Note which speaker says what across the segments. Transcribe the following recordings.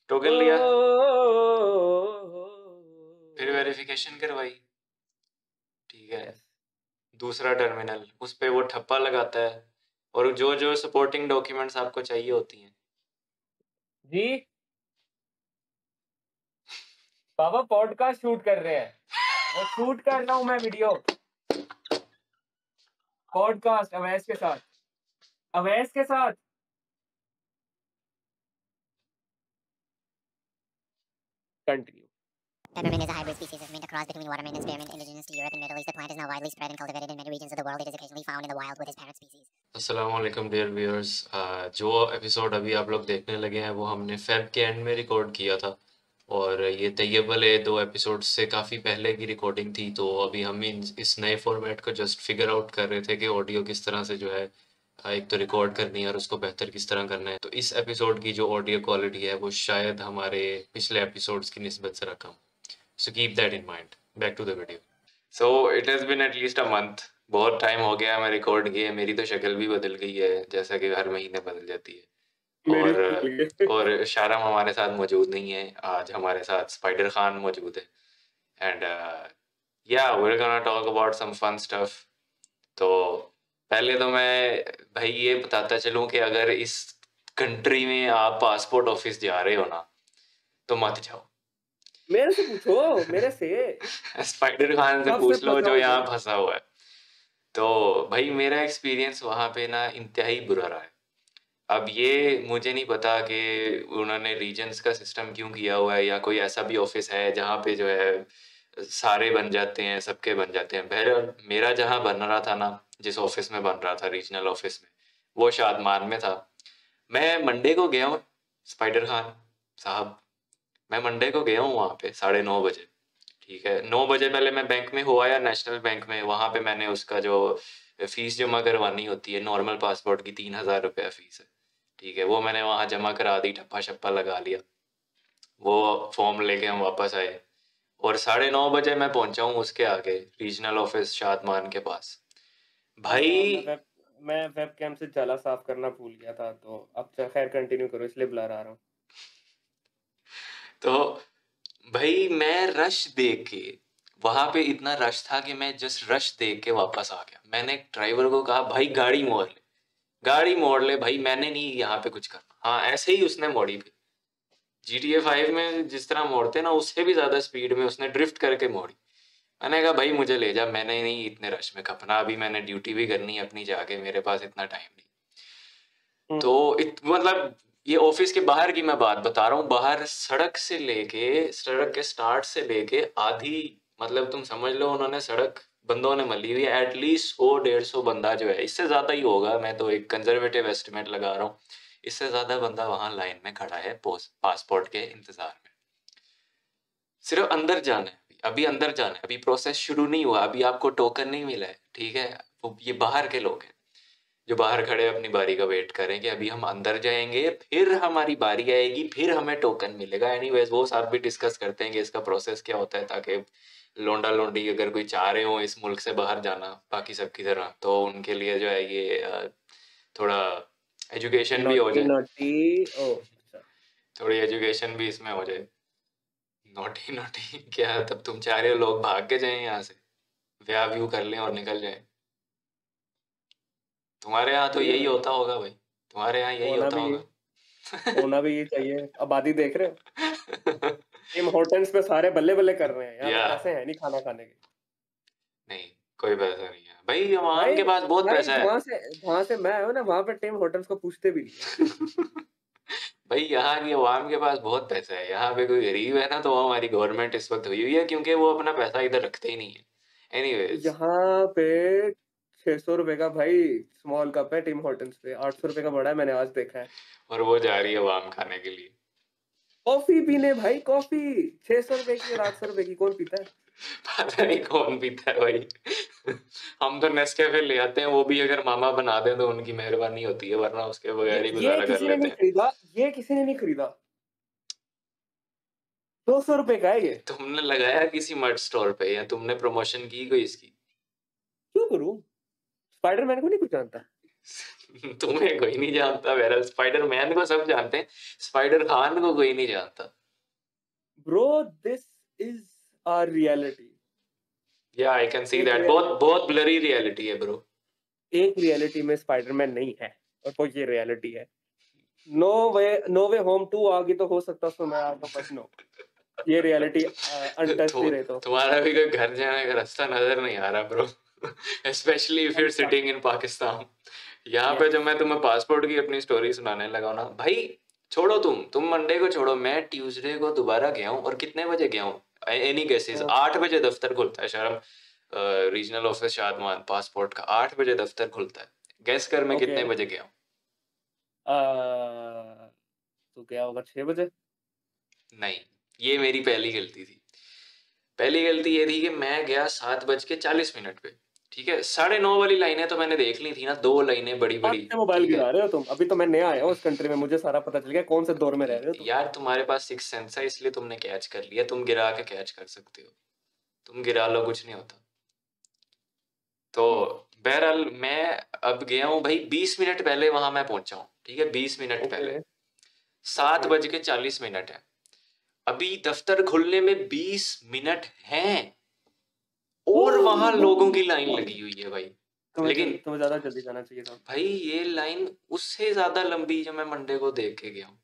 Speaker 1: Token लिया, फिर verification करवाई, ठीक है।
Speaker 2: Yes.
Speaker 1: दूसरा टर्मिनल, उस पे वो ठप्पा लगाता है और जो जो सपोर्टिंग डॉक्यूमेंट्स आपको चाहिए होती हैं।
Speaker 2: जी बाबा पॉडकास्ट शूट कर रहे हैं, वो शूट कर रहा हूँ मैं वीडियो पॉडकास्ट अवैस के साथ, अवैस के साथ। Continue.
Speaker 3: Peppermint is a hybrid species of mint, a cross between watermint and spearmint, indigenous to Europe and Middle East. The plant is now widely spread and cultivated in many regions of the world. It is occasionally found in the wild with its parent species.
Speaker 1: अस्सलामुअलैकुम dear viewers. जो episode अभी आप लोग देखने लगे हैं वो हमने फेब के एंड में रिकॉर्ड किया था और ये तैयब वाले 2 एपिसोड्स से काफ़ी पहले की रिकॉर्डिंग थी। तो अभी हम इस नए फॉर्मेट को जस्ट फिगर आउट कर रहे थे कि ऑडियो किस तरह से जो है एक तो रिकॉर्ड करनी है और उसको बेहतर किस तरह करना है। तो इस एपिसोड की जो ऑडियो क्वालिटी है वो शायद हमारे पिछले एपिसोड्स की निस्बत से रकम। So keep that in mind. Back to the video. So it has been at least a month. बहुत टाइम हो गया मैं रिकॉर्ड किए। मेरी तो शक्ल भी बदल गई है, जैसा कि हर महीने बदल जाती है। और शारम हमारे साथ मौजूद नहीं है आज, हमारे साथ स्पाइडर खान मौजूद है। एंड या we're gonna talk about some fun stuff। तो पहले तो मैं भाई ये बताता चलूं कि अगर इस कंट्री में आप पासपोर्ट ऑफिस जा रहे हो ना तो मत जाओ।
Speaker 2: मेरे से पूछो, मेरे से
Speaker 1: स्पाइडर खान से
Speaker 2: कब से
Speaker 1: पूछ लो जो
Speaker 2: फंसा हूँ
Speaker 1: यहाँ
Speaker 2: मैं।
Speaker 1: फंसा हुआ है। तो भाई मेरा एक्सपीरियंस वहाँ पे ना इंतहाई बुरा रहा है। अब ये मुझे नहीं पता कि उन्होंने रीजन्स का सिस्टम क्यों किया हुआ है या कोई ऐसा भी ऑफिस है जहाँ पे जो है सारे बन जाते हैं, सबके बन जाते हैं। बहरहाल मेरा जहाँ बन रहा था ना, जिस ऑफिस में बन रहा था रीजनल ऑफिस में, वो शादमान में था। मैं मंडे को गया हूँ स्पाइडर खान साहब, मैं मंडे को गया हूँ वहाँ पे 9:30 बजे, ठीक है। 9 बजे पहले मैं बैंक में हुआ या नेशनल बैंक में, वहाँ पे मैंने उसका जो फीस जमा करवानी होती है नॉर्मल पासपोर्ट की 3,000 रुपया फीस है, ठीक है। वो मैंने वहाँ जमा करा दी, ठप्पा शप्पा लगा लिया, वो फॉर्म लेके हम वापस आए और 9:30 बजे मैं पहुंचा हूँ उसके आगे रीजनल ऑफिस शादमान के पास। भाई
Speaker 2: मैं वेब कैम से जाला साफ करना भूल गया था, तो अब खैर कंटिन्यू करो, इसलिए बुला रहा हूँ।
Speaker 1: तो भाई मैं रश देख के, वहां पे इतना रश था कि मैं जस्ट रश देख के वापस आ गया। मैंने ड्राइवर को कहा भाई गाड़ी मोड़ ले, गाड़ी मोड़ ले भाई, मैंने नहीं यहाँ पे कुछ करना। हाँ ऐसे ही उसने मोड़ी भी, GTA 5 में जिस तरह मोड़ते ना उससे भी ज्यादा स्पीड में उसने ड्रिफ्ट करके मोड़ी। मैंने कहा भाई मुझे ले जा, मैंने नहीं इतने रश में खपना, अभी मैंने ड्यूटी भी करनी है अपनी जाके, मेरे पास इतना टाइम नहीं। तो मतलब ये ऑफिस के बाहर की मैं बात बता रहा हूँ, बाहर सड़क से लेके, सड़क के स्टार्ट से लेके आधी, मतलब तुम समझ लो उन्होंने सड़क बंदों ने मली हुई है। एटलीस्ट 100-150 बंदा जो है, इससे ज्यादा ही होगा, मैं तो एक कंजर्वेटिव एस्टिमेट लगा रहा हूँ, इससे ज्यादा बंदा वहां लाइन में खड़ा है पासपोर्ट के इंतजार में। सिर्फ अंदर जाना है, अभी अंदर जाना है, अभी प्रोसेस शुरू नहीं हुआ, अभी आपको टोकन नहीं मिला है, ठीक है। वो ये बाहर के लोग हैं जो बाहर खड़े अपनी बारी का वेट करेंगे, अभी हम अंदर जाएंगे फिर हमारी बारी आएगी, फिर हमें टोकन मिलेगा। एनीवेज वो साथ भी डिस्कस करते हैं कि इसका प्रोसेस क्या होता है, ताकि लोंडा लोंडी अगर कोई चाह रहे हो इस मुल्क से बाहर जाना बाकी सब की तरह, तो उनके लिए जो है ये थोड़ा एजुकेशन भी हो जाए,
Speaker 2: नॉटी ओ
Speaker 1: थोड़ी एजुकेशन भी इसमें हो जाए। नोटी नोटी क्या, तब तुम चाह रहे हो लोग भाग के जाएं यहाँ से, ब्याह व्यू कर लें और निकल जाएं? तुम्हारे यहाँ तो यही होता होगा भाई, तुम्हारे यहाँ यही होता होगा।
Speaker 2: होना भी ये चाहिए। आबादी देख रहे हो, टिम होर्टन्स पे सारे बल्ले बल्ले कर रहे हैं, यहाँ पे पैसे हैं नहीं खाना खाने के।
Speaker 1: नहीं कोई पैसा नहीं है भाई, आवाम
Speaker 2: भाई
Speaker 1: के पास बहुत
Speaker 2: भाई
Speaker 1: पैसा है।
Speaker 2: वहां से मैं आया हूँ ना, वहां पे टिम होर्टन्स को पूछते भी नहीं है।
Speaker 1: भाई यहाँ की आवाम के पास बहुत पैसा है, यहाँ पे कोई गरीब है ना तो वो हमारी गवर्नमेंट इस वक्त हुई हुई है, क्योंकि वो अपना पैसा इधर रखते ही नहीं है। एनीवेज
Speaker 2: यहाँ पे 600 रुपए का भाई स्मॉल कप है टिम होर्टन्स पे, 800 रुपए का बड़ा है, मैंने आज देखा है।
Speaker 1: और वो जा रही है आवाम खाने के लिए
Speaker 2: कॉफी पीने भाई, कॉफी 600 रुपए की और 800 रुपए की कौन पीता है?
Speaker 1: पता नहीं कौन पीता है भाई। हम तो नेस्कैफे ले आते हैं, वो भी अगर मामा बना दें तो उनकी मेहरबानी होती है, वरना उसके बगैर ही
Speaker 2: ये
Speaker 1: गुजारा कर
Speaker 2: किसी ने
Speaker 1: लेते
Speaker 2: नहीं
Speaker 1: हैं।
Speaker 2: खरीदा, ये किसी ने नहीं खरीदा। 200 रुपए का है ये।
Speaker 1: तुमने लगाया किसी मर्च स्टोर पे या तुमने प्रमोशन की कोई इसकी?
Speaker 2: क्यों करूं? स्पाइडरमैन को नहीं कुछ जानता।
Speaker 1: तुम्हें कोई नहीं जानता, बहरहाल स्पाइडरमैन को सब जानते हैं, स्पाइडर खान को कोई नहीं जानता।
Speaker 2: Bro this is our reality.
Speaker 1: Yeah I can see
Speaker 2: एक
Speaker 1: दैट, बहुत बहुत ब्लरी रियलिटी है ब्रो।
Speaker 2: एक रियलिटी में स्पाइडरमैन नहीं है और वो ये रियलिटी है। नो वे होम 2 आ गई तो हो सकता उसमें मैं आ जाऊं, बट नो, ये रियलिटी अनटच्ड ही रहे तो।
Speaker 1: तुम्हारा भी कोई घर जाने का रास्ता नजर नहीं आ रहा bro, specially if you sitting in Pakistan. यहाँ पे जब मैं तुम्हें पासपोर्ट की अपनी स्टोरी सुनाने लगा ना भाई, छोड़ो तुम मंडे को छोड़ो, मैं ट्यूसडे को दोबारा गया हूँ। और कितने बजे गया हूँ? एनी केसेस 8 बजे दफ्तर खुलता है शर्म, रीजनल ऑफिस शादमान पासपोर्ट का 8 बजे दफ्तर खुलता है। गैस कर मैं कितने बजे गया हूँ?
Speaker 2: तो क्या होगा, 6 बजे?
Speaker 1: नहीं, ये मेरी पहली गलती थी। पहली गलती ये थी कि मैं गया 7:40 पे, ठीक है। 9:30 वाली लाइनें तो मैंने देख ली थी ना, 2 लाइनें बड़ी बड़ी।
Speaker 2: मोबाइल गिरा रहे हो तुम, अभी तो मैं नया आया हूँ इस कंट्री में, मुझे सारा पता चल गया कौन से दौर में रह रहे हो तुम।
Speaker 1: यार तुम्हारे पास सिक्स सेंस है, इसलिए तुमने कैच कर लिया, तुम गिरा के कैच कर सकते हो, तुम गिरा लो कुछ नहीं होता। तो बहरहाल मैं अब गया हूँ भाई 20 मिनट पहले वहां मैं पहुंचा हूँ, ठीक है, 20 मिनट पहले। 7:40 है, अभी दफ्तर खुलने में 20 मिनट हैं और वहां लोगों की लाइन लगी हुई है भाई। लेकिन
Speaker 2: तुम्हें ज्यादा जल्दी जाना चाहिए था
Speaker 1: भाई, ये लाइन उससे ज्यादा लंबी जो मैं मंडे को देख के गया हूँ।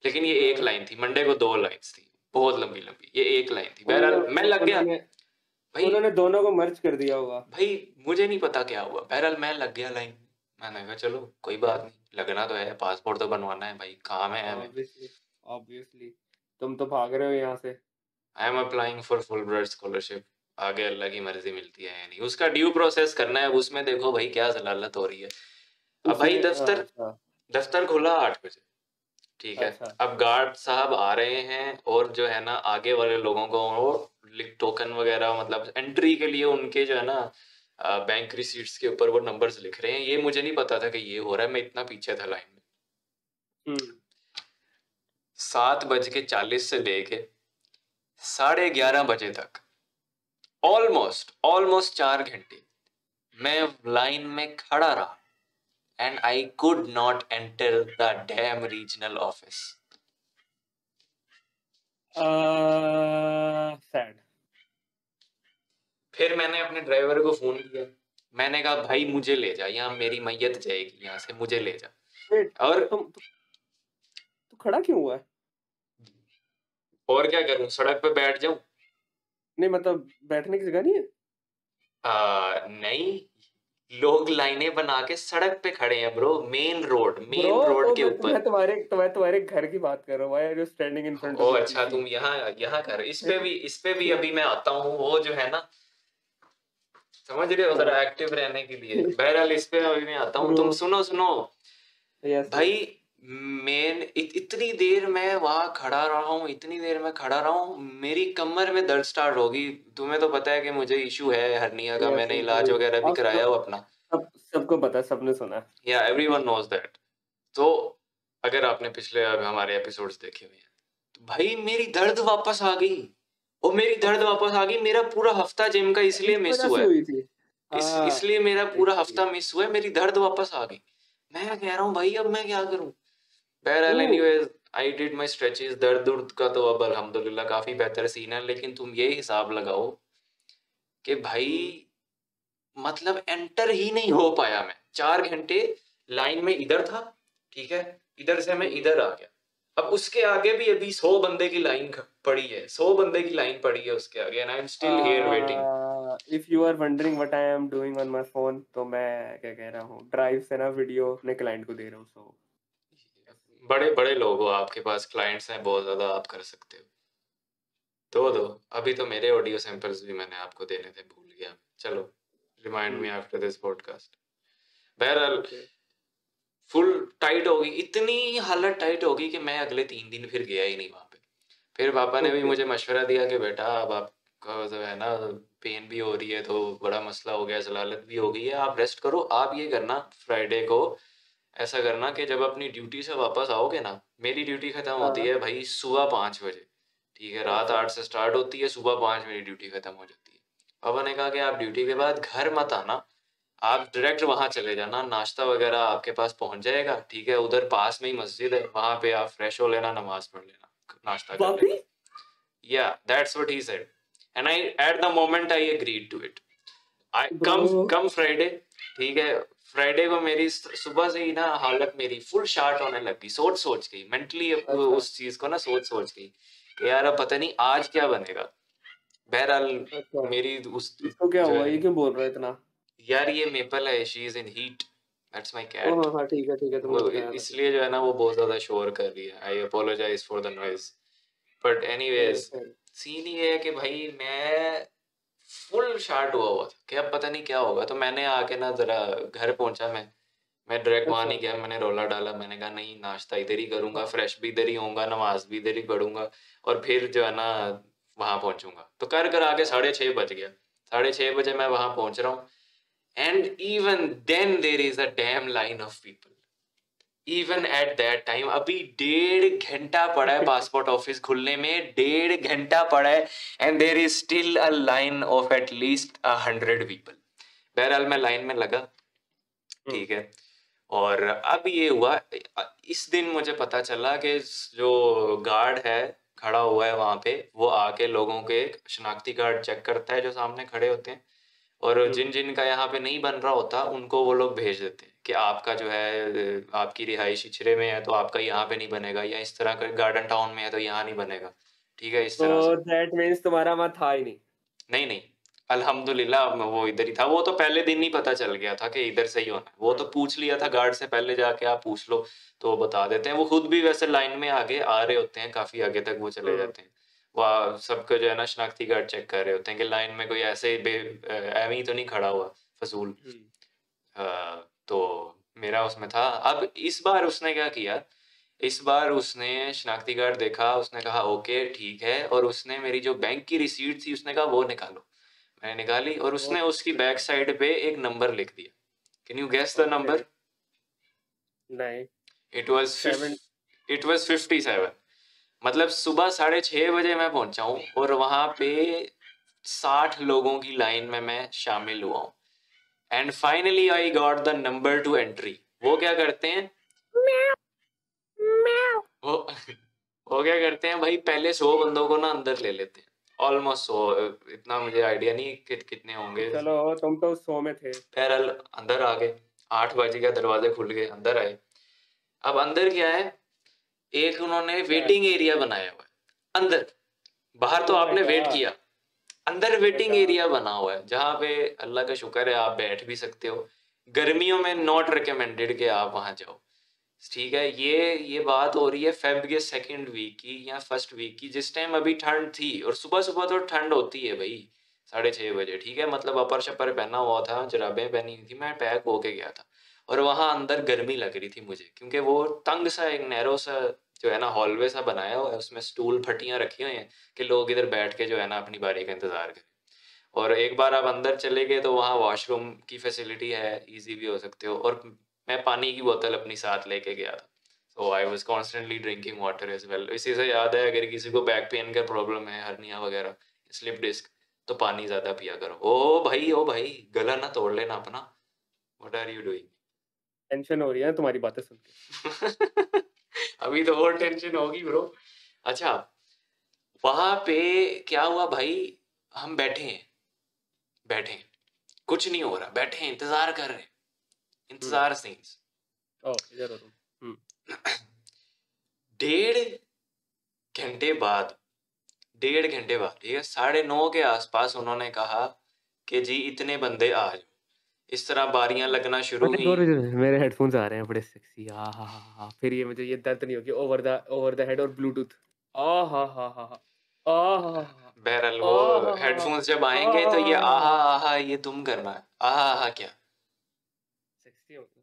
Speaker 1: लेकिन ये एक लाइन थी, मंडे को 2 लाइन्स थी, बहुत लंबी लंबी, ये एक लाइन थी। बहरहाल मैं लग गया भाई,
Speaker 2: उन्होंने दोनों को मर्ज कर दिया होगा
Speaker 1: भाई मुझे नहीं पता क्या हुआ। बहरहाल मैं लग गया लाइन, मैंने कहा चलो कोई बात नहीं, लगना तो है, पासपोर्ट तो बनवाना है भाई, काम है हमें।
Speaker 2: ऑब्वियसली तुम तो भाग रहे हो यहाँ से।
Speaker 1: I am applying for full bright scholarship, आगे अल्लाह की मर्जी मिलती है या नहीं, उसका ड्यू प्रोसेस करना है। उसमें देखो भाई क्या जलालत हो रही है। अब भाई दफ्तर खुला 8 बजे, ठीक है। अब गार्ड साहब आ रहे हैं और जो है ना आगे वाले लोगों को टोकन वगैरह, मतलब एंट्री के लिए उनके जो है ना बैंक रिसीट्स के ऊपर वो नंबर्स लिख रहे हैं। ये मुझे नहीं पता था कि ये हो रहा है, मैं इतना पीछे था लाइन में। 7:40 से लेके 11:30 बजे तक ऑलमोस्ट 4 घंटे मैं लाइन में खड़ा रहा, and I could not enter the damn regional office.
Speaker 2: Sad.
Speaker 1: फिर मैंने अपने ड्राइवर को फोन किया, मैंने कहा भाई मुझे ले जा, यहाँ मेरी मैयत जाएगी, यहाँ से मुझे ले जा। और
Speaker 2: तुम खड़ा क्यों हुआ है?
Speaker 1: और क्या करूं, सड़क पे बैठ जाऊं?
Speaker 2: नहीं मतलब बैठने की जगह नहीं है?
Speaker 1: नहीं, लोग लाइनें बना के सड़क पे खड़े हैं ब्रो, मेन रोड के ऊपर।
Speaker 2: मैं तुम्हारे घर की बात कर रहा हूँ। Why are you standing in front of
Speaker 1: ओ अच्छा, तुम यहाँ कर, इस पे भी अभी मैं आता हूँ, वो जो है ना, समझ रहे हो, जरा एक्टिव रहने के लिए। बहरहाल इस पे अभी मैं आता हूँ, तुम सुनो भाई। इतनी देर मैं वहां खड़ा रहा हूँ, मेरी कमर में दर्द स्टार्ट होगी। तुम्हें तो पता है कि मुझे इशू है हर्निया का, मैंने इलाज वगैरह भी कराया हो अपना,
Speaker 2: सबको पता, सबने सुना,
Speaker 1: या एवरीवन नोज दैट। तो अगर आपने पिछले हमारे एपिसोड्स देखे हुए हैं तो भाई मेरी दर्द वापस आ गई, मेरा पूरा हफ्ता जिम का इसलिए मिस हुआ है, इसलिए मेरा पूरा हफ्ता मिस हुआ है, मेरी दर्द वापस आ गई। मैं कह रहा हूँ भाई अब मैं क्या करूँ। बहरहाल anyways I did my stretches. दर्द का तो अब अल्हम्दुलिल्लाह काफी बेहतर सीन है। लेकिन तुम ये हिसाब लगाओ कि भाई मतलब एंटर ही नहीं हो पाया मैं, 4 घंटे लाइन में इधर था, ठीक है, इधर से मैं इधर आ गया। अब उसके आगे भी अभी 100 बंदे की लाइन पड़ी है, 100 बंदे की लाइन पड़ी है उसके आगे, and I am still here waiting.
Speaker 2: If you are wondering what I am doing on my phone, तो मैं क्या कह रहा हूँ, ड्राइव से ना वीडियो अपने क्लाइंट को दे रहा हूँ। सो
Speaker 1: बड़े लोग हो, आपके पास क्लाइंट्स हैं बहुत ज्यादा, आप कर सकते हो। दो अभी तो मेरे ऑडियो सैंपल्स भी मैंने आपको देने थे, भूल गया। चलो remind me after this podcast. बहरहाल फुल टाइट हो गई, इतनी हालत टाइट हो गई कि मैं अगले 3 दिन फिर गया ही नहीं वहां पे। फिर पापा ने भी मुझे मशवरा दिया कि बेटा अब आपका जो है ना पेन भी हो रही है, तो बड़ा मसला हो गया, जलालत भी हो गई है, आप रेस्ट करो। आप ये करना, फ्राइडे को ऐसा करना कि जब अपनी ड्यूटी से वापस आओगे ना, मेरी ड्यूटी खत्म होती है भाई सुबह 5 बजे, ठीक है, रात 8 से स्टार्ट होती है, सुबह 5 मेरी ड्यूटी खत्म हो जाती है। पापा ने कहा कि आप ड्यूटी के बाद घर मत आना, आप डायरेक्ट वहां चले जाना, नाश्ता वगैरह आपके पास पहुंच जाएगा, ठीक है। उधर पास में ही मस्जिद है, वहां पे आप फ्रेश हो लेना, नमाज पढ़ लेना, नाश्ता कर
Speaker 2: वाकई?
Speaker 1: लेना। Yeah, that's what he said. And at the moment, I agreed to it.
Speaker 2: Bro
Speaker 1: come Friday, ठीक है। फ्राइडे को मेरी सुबह से ही ना हालत मेरी फुल शार्ट होने लगी, सोच सोच के मेंटली
Speaker 2: अच्छा
Speaker 1: उस चीज को ना सोच सोच के कि यार अब पता नहीं आज क्या बनेगा। बहरहाल
Speaker 2: अच्छा,
Speaker 1: मेरी उस
Speaker 2: इसको क्या
Speaker 1: जो
Speaker 2: हुआ,
Speaker 1: है,
Speaker 2: ये क्यों बोल रहा है इतना?
Speaker 1: यार ये मेपल है, she is in heat, that's my
Speaker 2: oh
Speaker 1: cat.
Speaker 2: हाँ हाँ, ठीक है, तुमने
Speaker 1: वो
Speaker 2: बताया था।
Speaker 1: इसलिए जो है ना वो बहुत ज्यादा शोर कर रही है। I apologise for the noise, but anyways
Speaker 2: सही।
Speaker 1: सीन ये है कि भाई मैं फुल शार्ट हुआ था कि अब पता नहीं क्या होगा। तो मैंने आके ना जरा घर पहुंचा, मैं डायरेक्ट वहां
Speaker 2: अच्छा
Speaker 1: नहीं गया, मैंने रोला डाला, मैंने कहा नहीं नाश्ता इधर ही करूंगा,
Speaker 2: हाँ
Speaker 1: फ्रेश भी इधर ही होऊंगा, नमाज भी इधर ही पढ़ूंगा, और फिर जो है ना वहां पहुंचूंगा। तो कर आके 6:30 बज गया। 6:30 मैं वहां पहुंच रहा हूँ, and even then there is a damn line of people. Even at that time अभी 1.5 घंटा पड़ा है पासपोर्ट ऑफिस खुलने में, 1.5 घंटा पड़ा है, and there is still a line of at least 100 people. बहरहाल मैं लाइन में लगा,
Speaker 2: हम्म,
Speaker 1: ठीक है। और अब ये हुआ, इस दिन मुझे पता चला कि जो गार्ड है खड़ा हुआ है वहां पे, वो आके लोगों के शनाख्ती कार्ड चेक करता है जो सामने खड़े होते हैं, और
Speaker 2: हम्म।
Speaker 1: जिन जिन का यहाँ पे नहीं बन रहा होता उनको वो लोग भेज देते हैं कि आपका जो है आपकी रिहाइश इचरे में है तो आपका यहाँ पे नहीं बनेगा, या इस तरह का गार्डन टाउन में है तो यहाँ नहीं बनेगा, ठीक है, इस
Speaker 2: तो
Speaker 1: तरह से।
Speaker 2: दैट मीन्स तुम्हारा वहाँ था ही नहीं?
Speaker 1: नहीं नहीं, अल्हम्दुलिल्लाह वो इधर ही था। वो तो पहले दिन ही पता चल गया था कि इधर से ही होना है। वो तो
Speaker 2: हाँ
Speaker 1: पूछ लिया था गार्ड से पहले, जाके आप पूछ लो तो वो बता देते हैं। वो खुद भी वैसे लाइन में आगे आ रहे होते हैं, काफी आगे तक वो चले
Speaker 2: हम्म
Speaker 1: जाते हैं। वह सबको जो है ना शनाख्ती कार्ड चेक कर रहे होते हैं कि लाइन में कोई ऐसे एਵੇਂ ही तो नहीं खड़ा हुआ फजूल।
Speaker 2: हम्म।
Speaker 1: अ, तो मेरा उसमें था। अब इस बार उसने क्या किया, इस बार उसने शनाख्ती कार्ड देखा, उसने कहा ओके ठीक है, और उसने मेरी जो बैंक की रिसीट थी उसने कहा वो निकालो। मैंने निकाली, और उसने उसकी बैक
Speaker 2: ओके
Speaker 1: साइड पे एक नंबर लिख दिया। Can you guess the
Speaker 2: okay.
Speaker 1: Number?
Speaker 2: नहीं।
Speaker 1: It was
Speaker 2: 7।
Speaker 1: It was 57। मतलब सुबह 6:30 मैं पहुंचा हूँ, और वहां पे 60 लोगों की लाइन में मैं शामिल हुआ हूँ। And finally I got the number two entry. वो क्या करते हैं, वो वो क्या करते हैं भाई, पहले 100 बंदों को ना अंदर ले लेते हैं, ऑलमोस्ट 100। इतना मुझे आइडिया नहीं कितने होंगे।
Speaker 2: चलो तुम तो 100 में थे।
Speaker 1: बहरहाल अंदर आ गए, 8 बज गया, दरवाजे खुल गए, अंदर आए। अब अंदर क्या है, एक उन्होंने
Speaker 2: क्या?
Speaker 1: वेटिंग एरिया बनाया हुआ है अंदर। बाहर तो
Speaker 2: ओ माय
Speaker 1: आपने वेट
Speaker 2: गॉड।
Speaker 1: किया, अंदर
Speaker 2: oh my
Speaker 1: waiting
Speaker 2: God.
Speaker 1: Area बना हुआ है जहाँ पे अल्लाह का शुक्र है आप बैठ भी सकते हो। गर्मियों में नॉट रिकमेंडेड कि आप वहां जाओ, ठीक है। ये बात हो रही है फेब के 2nd वीक की या 1st वीक की, जिस टाइम अभी ठंड थी, और सुबह सुबह तो ठंड होती है भाई 6:30 ठीक है। मतलब अपर शपर पहना हुआ था, जुराबें पहनी हुई थी, मैं पैक होके गया था, और वहां अंदर गर्मी लग रही थी मुझे, क्योंकि वो तंग सा एक नैरो सा जो है ना हॉलवे सा बनाया हुआ है, उसमें स्टूल फटियां रखी हुई हैं कि लोग इधर बैठ के जो है ना अपनी बारी का इंतजार करें। और एक बार आप अंदर चले गए तो वहाँ वॉशरूम की फैसिलिटी है, इजी भी हो सकते हो। और मैं पानी की बोतल अपनी साथ लेके गया था, so I was constantly drinking water as well. इसी से याद है, अगर किसी को बैक पेन का प्रॉब्लम है, हर्निया वगैरह, स्लिप डिस्क, तो पानी ज्यादा पिया करो। ओ भाई गला ना तोड़ लेना अपना। व्हाट आर यू
Speaker 2: टेंशन हो रही है तुम्हारी बातें सुन के।
Speaker 1: डूइंग? अभी तो और टेंशन होगी ब्रो। अच्छा, वहां पे क्या हुआ भाई, हम बैठे हैं, कुछ नहीं हो रहा, बैठे हैं, इंतजार कर रहे हैं,
Speaker 2: हम्म।
Speaker 1: इंतजार सीन्स।
Speaker 2: ओ इधर हो तुम।
Speaker 1: 1.5 घंटे बाद, 1.5 घंटे बाद, ठीक है, 9:30 के आसपास उन्होंने कहा कि जी इतने बंदे आ जाओ। इस तरह बारियां लगना शुरू
Speaker 2: पता है
Speaker 1: हुई।
Speaker 2: और मेरे हेडफोन्स आ रहे हैं बड़े सेक्सी। आ हा, फिर ये मुझे ये दर्द नहीं होगी ओवर द हेड और ब्लूटूथ। आ हा
Speaker 1: बहरहाल
Speaker 2: आ
Speaker 1: वो
Speaker 2: हा
Speaker 1: हेडफोन्स जब आएंगे तो ये आहा
Speaker 2: आ
Speaker 1: आहा ये तुम करना है, आहा आहा क्या
Speaker 2: सेक्सी हो तुम।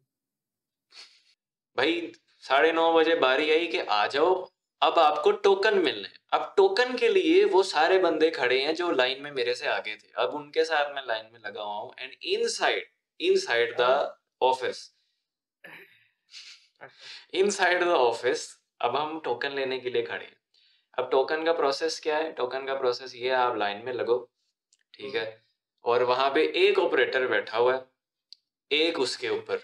Speaker 1: भाई। 9:30 बारी आई कि आ जाओ, अब आपको टोकन मिलने हैं। अब टोकन के लिए वो सारे बंदे खड़े हैं जो लाइन में मेरे से आगे थे, अब उनके साथ मैं लाइन में लगा हुआ हूँ। And inside the office, inside the office, अब हम टोकन लेने के लिए खड़े हैं। अब टोकन का प्रोसेस क्या है, टोकन का प्रोसेस ये है, आप लाइन में लगो, ठीक है, और वहां पे एक ऑपरेटर बैठा हुआ है, एक उसके ऊपर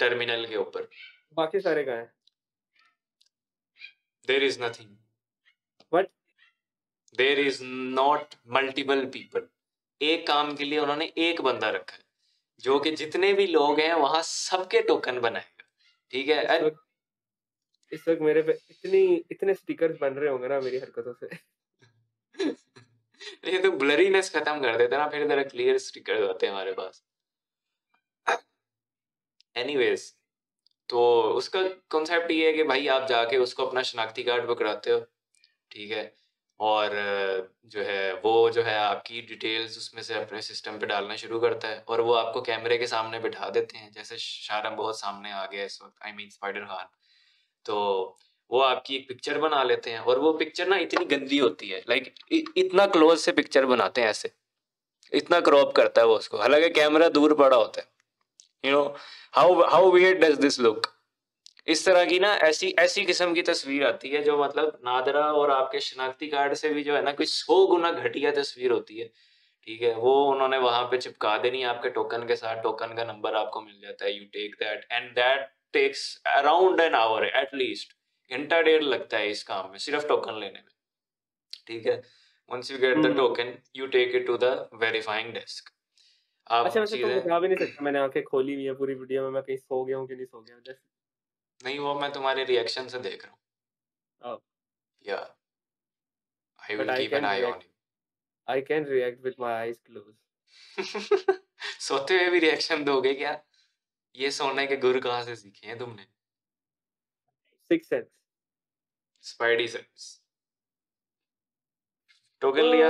Speaker 1: टर्मिनल के ऊपर
Speaker 2: बाकी सारे कहाँ हैं?
Speaker 1: There is nothing,
Speaker 2: What?
Speaker 1: There is not multiple people. एक काम के लिए उन्होंने एक बंदा रखा है जो कि जितने भी लोग हैं वहां सबके टोकन बनाएगा, ठीक है।
Speaker 2: इस वक्त मेरे पे इतने स्टिकर्स बन रहे होंगे ना मेरी हरकतों से।
Speaker 1: ये तो ब्लरीनेस खत्म कर देते ना, फिर तेरा क्लियर स्टिकर होते हैं हमारे पास। एनीवेज, तो उसका कॉन्सेप्ट ये है कि भाई आप जाके उसको अपना शनाख्ती कार्ड पकड़ाते हो, ठीक है, और जो है वो जो है आपकी डिटेल्स उसमें से अपने सिस्टम पे डालना शुरू करता है, और वो आपको कैमरे के सामने बिठा देते हैं। जैसे शारम बहुत सामने आ गया इस वक्त, आई मीन स्पाइडर खान, तो वो आपकी एक पिक्चर बना लेते हैं, और वो पिक्चर ना इतनी गंदी होती है, लाइक इतना क्लोज से पिक्चर बनाते हैं, ऐसे इतना क्रॉप करता है वो उसको, हालांकि कैमरा दूर पड़ा होता है। You know how weird does this look. इस तरह की ना ऐसी ऐसी किस्म की तस्वीर आती है जो मतलब नादरा और आपके शनाख्ती कार्ड से भी जो है ना कुछ 100 गुना घटिया तस्वीर होती है, ठीक है। वो उन्होंने वहां पे चिपका देनी है आपके टोकन के साथ, टोकन का नंबर आपको मिल जाता है, you take that and that takes around an hour at least, घंटा डेढ़ लगता है इस काम में सिर्फ टोकन लेने में, ठीक है। Once you get the token you take it to the verifying desk. आप
Speaker 2: अच्छा वैसे तुम
Speaker 1: चीजें
Speaker 2: बता भी नहीं सकते, मैंने आंखें खोली हुई है पूरी वीडियो में, मैं कहीं सो गया हूँ कि नहीं सो गया जैसे।
Speaker 1: नहीं, वो मैं तुम्हारे रिएक्शन से देख रहा हूँ,
Speaker 2: Oh,
Speaker 1: या आई
Speaker 2: but
Speaker 1: will
Speaker 2: I
Speaker 1: keep an
Speaker 2: can
Speaker 1: I on
Speaker 2: react. I can react with my eyes closed.
Speaker 1: You. सोते हुए भी रिएक्शन दोगे क्या? ये सोने के गुर कहाँ से सीखे हैं तुमने?
Speaker 2: Sixth sense.
Speaker 1: Spidey sense. Token लिया,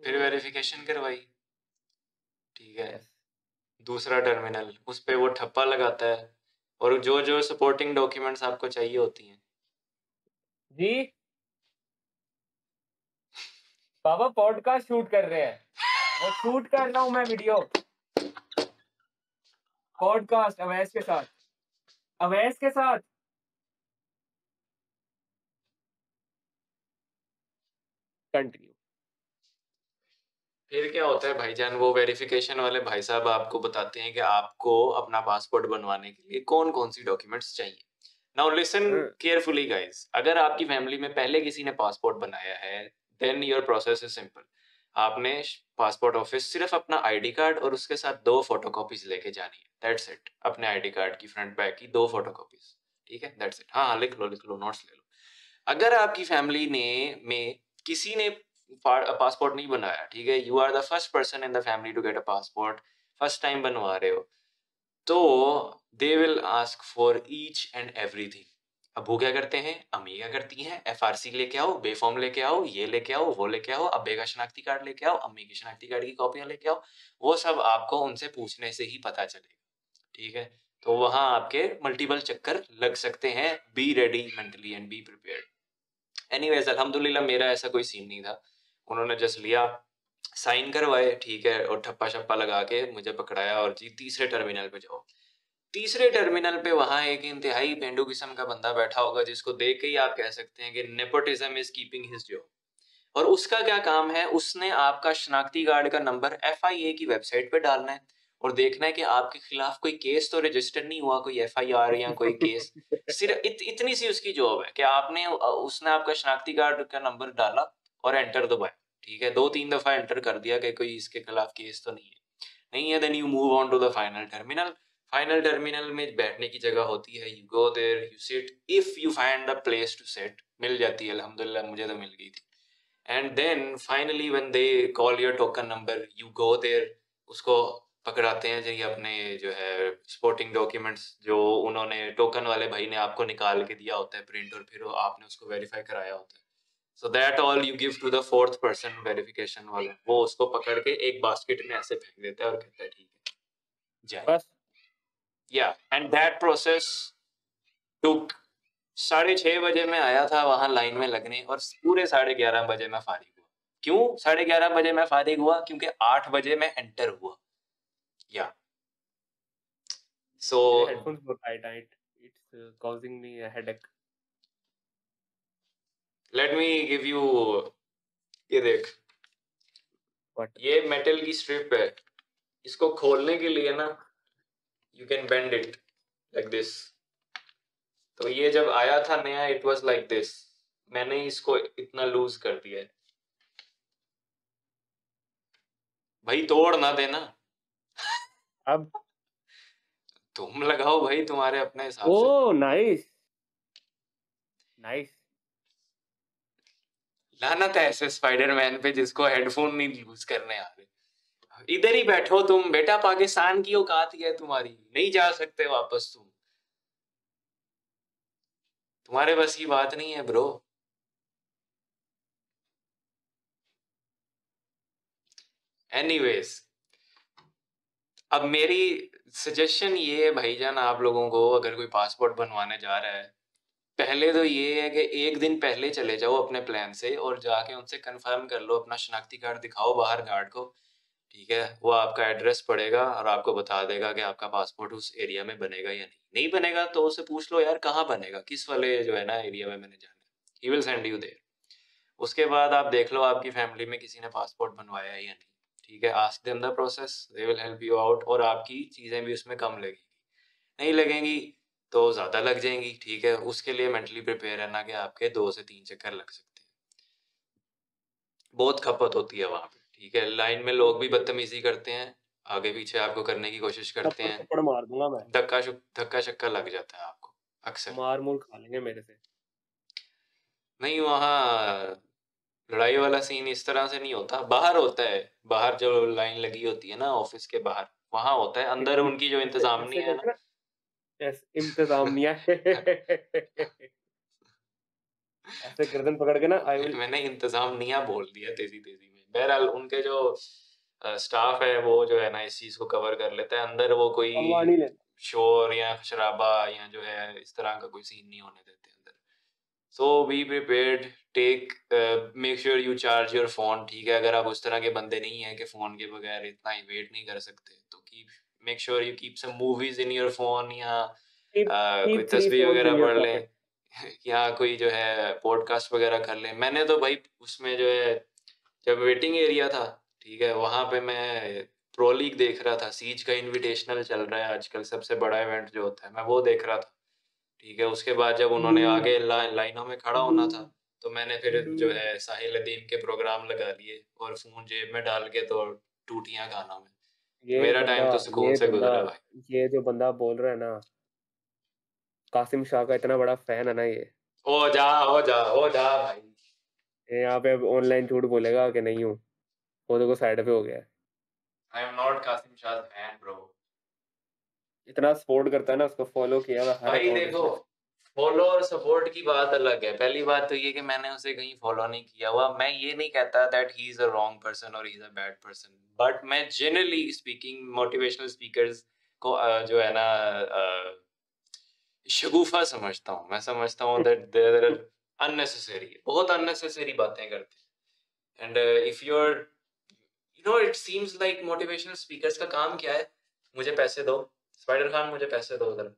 Speaker 1: फिर वेरिफिकेशन करवाई, ठीक है।
Speaker 2: Yes.
Speaker 1: दूसरा टर्मिनल, उस पे वो ठप्पा लगाता है, और जो जो सपोर्टिंग डॉक्यूमेंट्स आपको चाहिए होती हैं।
Speaker 2: जी पापा पॉडकास्ट शूट कर रहे हैं, वो शूट कर रहा हूँ मैं वीडियो पॉडकास्ट अवैस के साथ, अवैस के साथ। कंटिन्यू।
Speaker 1: फिर क्या होता है भाईजान, वो वेरिफिकेशन वाले भाई साहब आपको बताते हैं कि आपको अपना पासपोर्ट बनवाने के लिए कौन कौन सी डॉक्यूमेंट्स चाहिए। नाउ लिसन केयरफुली गाइस, अगर आपकी फैमिली में पहले किसी ने पासपोर्ट बनाया है then your process is simple. आपने पासपोर्ट ऑफिस सिर्फ अपना आईडी कार्ड और उसके साथ 2 फोटोकॉपीज लेके जानी है, दैट्स इट। अपने आईडी कार्ड की फ्रंट बैक की 2 फोटोकॉपीज, ठीक है, दैट्स इट। हाँ, लिख लो नोट्स ले लो। अगर आपकी फैमिली ने में किसी ने पासपोर्ट नहीं बनाया, ठीक है, you are the first person in the family to get a passport, first time बनवा रहे हो, तो they will ask for each and everything. अब वो क्या करते हैं, अम्मी क्या करती हैं, एफआरसी लेके आओ, बेफॉर्म लेके आओ, ये लेके आओ, वो लेके आओ, अब्बे का शनाख्ती कार्ड लेके आओ, अम्मी की शनाख्ती कार्ड की कॉपियां लेके आओ। वो सब आपको उनसे पूछने से ही पता चलेगा, ठीक है। तो वहां आपके मल्टीपल चक्कर लग सकते हैं, be ready mentally and be prepared. Anyways, अल्हम्दुलिल्लाह मेरा ऐसा कोई सीन नहीं था। उन्होंने जस्ट लिया, साइन करवाए, ठीक है, और ठप्पा शप्पा लगा के मुझे पकड़ाया, और जी तीसरे टर्मिनल पे जाओ। तीसरे टर्मिनल पे वहां एक इंतहाई पेंडू किस्म का बंदा बैठा होगा जिसको देख के ही आप कह सकते हैं कि nepotism is keeping his job. और उसका क्या काम है, उसने आपका शनाख्ती कार्ड का नंबर FIA की वेबसाइट पे डालना है, और देखना है कि आपके खिलाफ कोई केस तो रजिस्टर नहीं हुआ, कोई FIR या कोई केस। सिर्फ इतनी सी उसकी जॉब है कि आपने उसने आपका शनाख्ती कार्ड का नंबर डाला और एंटर दबाया, ठीक है, 2-3 दफा एंटर कर दिया कि कोई इसके खिलाफ केस तो नहीं है, then you move on to the final terminal. Final terminal में बैठने की जगह होती है, you go there, you sit, if you find a place to sit, मिल जाती है अल्हम्दुलिल्लाह, मुझे तो मिल गई थी। And then finally when they call your token number, you go there, उसको पकड़ाते हैं जी अपने जो है सपोर्टिंग डॉक्यूमेंट्स जो उन्होंने टोकन वाले भाई ने आपको निकाल के दिया होता है प्रिंट, और फिर आपने उसको वेरीफाई कराया होता है। So that all you give to the fourth person verification वाला, वो उसको पकड़ के एक बास्केट में ऐसे फेंक देता है और कहता है ठीक है जाए।
Speaker 2: बस
Speaker 1: या एंड दैट प्रोसेस टुक 6:30 बजे मैं आया था वहां लाइन में लगने, और पूरे 11:30 बजे मैं फारिग हुआ। क्यों 11:30 बजे मैं फारिग हुआ? क्योंकि 8 बजे मैं एंटर हुआ। या सो
Speaker 2: मेरे हेडफोन्स बहुत टाइट हैं, it's causing me a headache.
Speaker 1: Let me give you, ये देख,
Speaker 2: व्हाट?
Speaker 1: ये मेटल की स्ट्रिप है, इसको खोलने के लिए ना you can bend it like this. तो ये जब आया था नया इट वाज लाइक दिस, मैंने इसको इतना लूज कर दिया है। भाई तोड़ ना देना,
Speaker 2: अब
Speaker 1: तुम लगाओ भाई तुम्हारे अपने हिसाब से।
Speaker 2: ओ नाइस नाइस।
Speaker 1: लानत है ऐसे स्पाइडरमैन पे जिसको हेडफोन नहीं लूज करने आ रहे। इधर ही बैठो तुम बेटा, पाकिस्तान की औकात ही है तुम्हारी, नहीं जा सकते वापस तुम, तुम्हारे बस की बात नहीं है ब्रो। एनीवेज, अब मेरी सजेशन ये है भाईजान आप लोगों को, अगर कोई पासपोर्ट बनवाने जा रहा है, पहले तो ये है कि एक दिन पहले चले जाओ अपने प्लान से और जाके उनसे कंफर्म कर लो, अपना शनाख्ती कार्ड दिखाओ बाहर गार्ड को, ठीक है। वो आपका एड्रेस पड़ेगा और आपको बता देगा कि आपका पासपोर्ट उस एरिया में बनेगा या नहीं। नहीं बनेगा तो उससे पूछ लो यार कहाँ बनेगा, किस वाले जो है ना एरिया में मैंने जाना है, he will send you there. उसके बाद आप देख लो आपकी फैमिली में किसी ने पासपोर्ट बनवाया है या नहीं, ठीक है। Ask them the process, they will help you out, और आपकी चीज़ें भी उसमें कम लगेंगी, नहीं लगेंगी तो ज़्यादा लग जाएंगी, ठीक है। उसके लिए मेंटली प्रिपेयर रहना कि आपके 2 से 3 चक्कर लग सकते हैं, बहुत खपत होती है वहाँ पे, ठीक है। लाइन में लोग भी बदतमीजी करते हैं, आगे पीछे आपको करने की कोशिश करते हैं,
Speaker 2: थप्पड़ मार दूंगा मैं,
Speaker 1: धक्का शक्का लग जाता है आपको अक्सर।
Speaker 2: मार मूर खा लेंगे मेरे से।
Speaker 1: नहीं, वहाँ लड़ाई वाला सीन इस तरह से नहीं होता, बाहर होता है, बाहर जो लाइन लगी होती है ना ऑफिस के बाहर, वहाँ होता है, अंदर उनकी जो इंतजामिया है ना,
Speaker 2: इंतजामिया ऐसे गर्दन पकड़ के ना आई विल।
Speaker 1: मैंने इंतजामिया बोल दिया तेजी तेजी में। बहरहाल उनके जो स्टाफ है वो जो है ना इस चीज को कवर कर लेता है, अंदर वो कोई
Speaker 2: परवाह नहीं लेना।
Speaker 1: शोर या शराबा या जो है इस तरह का कोई सीन नहीं होने देते अंदर। So be prepared, take make sure you charge your phone, ठीक है। अगर आप उस तरह के बंदे नहीं है कि फोन के बगैर इतना ही वेट नहीं कर सकते, तो keep make sure you keep some movies in your phone, या कोई
Speaker 2: कीप 3
Speaker 1: तस्वीर
Speaker 2: फोन्स इन
Speaker 1: वगैरह
Speaker 2: योर
Speaker 1: पढ़ लें,
Speaker 2: पॉकेट।
Speaker 1: या कोई जो है पॉडकास्ट वगैरह कर लें। मैंने तो भाई उसमें जो है जब वेटिंग एरिया था, ठीक है, वहां पे मैं प्रो लीग देख रहा था, सीज का इनविटेशनल चल रहा है आजकल, सबसे बड़ा इवेंट जो होता है, मैं वो देख रहा था, ठीक है। उसके बाद जब उन्होंने आगे लाइनों में खड़ा होना था, तो मैंने फिर जो है साहिल अदीम के प्रोग्राम लगा लिए और फोन जेब में डाल के तो टूटियां गाना में। मेरा टाइम तो सुकून से गुजरा भाई।
Speaker 2: ये जो बंदा बोल रहा है ना, कासिम शाह का इतना बड़ा फैन है ना ये
Speaker 1: हो जा भाई।
Speaker 2: यहाँ पे अब ऑनलाइन झूठ बोलेगा कि नहीं हूँ, वो देखो साइड पे हो गया है।
Speaker 1: I am not Qasim Shah fan bro.
Speaker 2: इतना सपोर्ट करता है ना, उसको फॉलो किया हुआ हर
Speaker 1: भाई
Speaker 2: अकाउंट
Speaker 1: देखो,
Speaker 2: उसने।
Speaker 1: फॉलो और सपोर्ट की बात अलग है। पहली बात तो ये कि मैंने उसे कहीं फॉलो नहीं किया हुआ, मैं ये नहीं कहता that he is a wrong person और he is a bad person, but मैं जनरली स्पीकिंग मोटिवेशनल स्पीकर्स को जो है ना शगुफा समझता हूँ। मैं समझता हूँ दैट देयर अननेसेसरी, बहुत अननेसेसरी बातें करते हैं। And if you are you know it seems like motivational speakers का काम क्या है, मुझे पैसे दो स्पाइडर खान, मुझे पैसे दो उधर।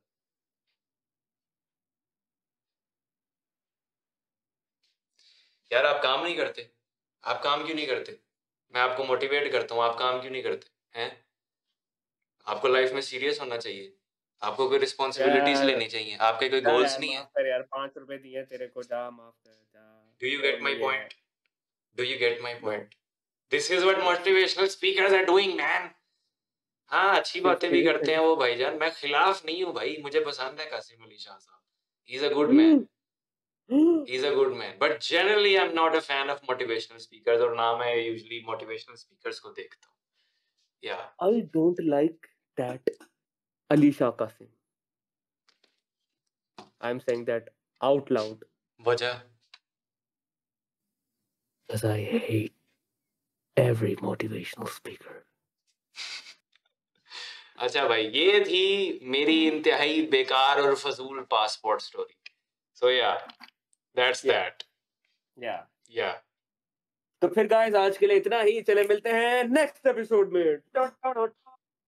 Speaker 1: यार आप काम नहीं करते, आप काम क्यों नहीं करते? मैं आपको मोटिवेट करता हूँ, आप काम क्यों नहीं करते हैं? आपको लाइफ में सीरियस होना चाहिए, आपको कोई रिस्पॉन्सिबिलिटीज
Speaker 2: यार
Speaker 1: लेनी चाहिए, आपके कोई
Speaker 2: जा
Speaker 1: गोल्स
Speaker 2: यार,
Speaker 1: नहीं है।
Speaker 2: माफ कर यार, 5 रुपए दिए तेरे को, जा माफ कर, जा।
Speaker 1: डू यू
Speaker 2: जो
Speaker 1: गेट माई
Speaker 2: नहीं है।
Speaker 1: Point? Do you get my
Speaker 2: no
Speaker 1: point? This is what
Speaker 2: no.
Speaker 1: Motivational speakers are doing man. हाँ, अच्छी बातें भी करते हैं वो भाईजान, मैं खिलाफ नहीं हूँ भाई, मुझे पसंद है कासिम अली शाह साहब, ही is a good man, he is a good man, but generally I'm not a fan of motivational speakers, और ना मैं usually motivational speakers को देखता हूँ। Yeah.
Speaker 2: I don't like that Ali Shah Qasim. I'm saying that out loud.
Speaker 1: वजह?
Speaker 2: Because I hate every motivational speaker.
Speaker 1: अच्छा भाई, ये थी मेरी इंतहाई बेकार और फजूल passport story. So yeah, that's
Speaker 2: Yeah.
Speaker 1: that.
Speaker 2: Yeah.
Speaker 1: Yeah.
Speaker 2: तो फिर गाइस आज के लिए इतना ही, चले मिलते हैं नेक्स्ट एपिसोड में।